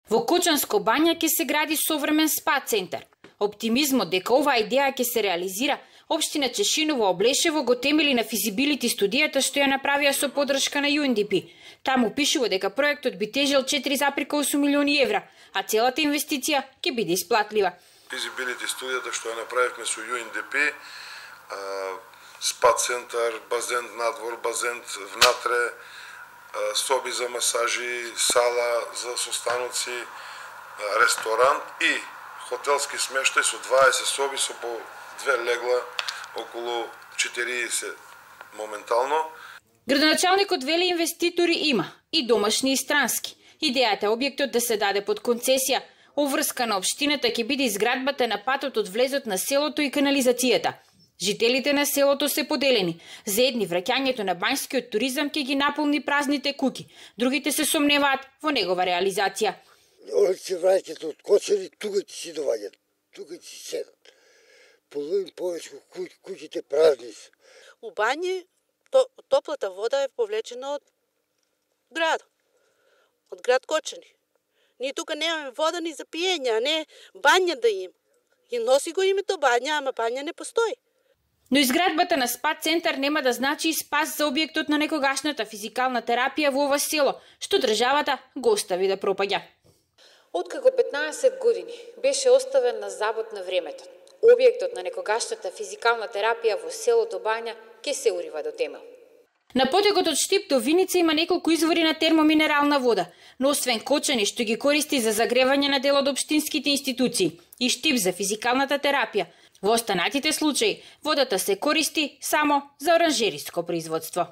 Во Кочанско бања ќе се гради современ спа центар. Оптимизмот дека оваа идеја ќе се реализира, Општина Чешиново Облешево го темели на физибилити студијата што ја направија со поддршка на UNDP. Таму пишува дека проектот би тежел 4,8 милиони евра, а целата инвестиција ќе биде исплатлива. Физибилити студијата што ја направивме со UNDP, спа центар, базен надвор, базен внатре, соби за масажи, сала за состаноци, ресторант и хотелски смештај со 20 соби со по 2 легла, околу 40 моментално. Градоначалникот вели инвеститори има, и домашни и странски. Идејата е објектот да се даде под концесија. Оврска на општината ќе биде изградбата на патот од влезот на селото и канализацијата. Жителите на селото се поделени. За едни враќањето на бањскиот туризам ќе ги наполни празните куќи, другите се сомневаат во негова реализација. Они се враќаат од Кочани, тука ќе си доаѓаат, тука ќе си седат. Половин повеќе куќите празни се. У бањи топлата вода е повлечена од град, од град Кочани. Ние тука немаме вода ни за пиење, а не бања да има. И носи го името бања, ама бања не постои. Но изградбата на спа центар нема да значи и спас за објектот на некогашната физикална терапија во ова село, што државата го остави да пропаѓа. Откако 15 години беше оставен на забот на времето, објектот на некогашната физикална терапија во селото Бања ќе се урива до темел. На потекот од Штип до Виница има неколку извори на термоминерална вода, но освен Кочани што ги користи за загревање на дел од општинските институции и Штип за физикалната терапија, во останатите случаи водата се користи само за оранжериско производство.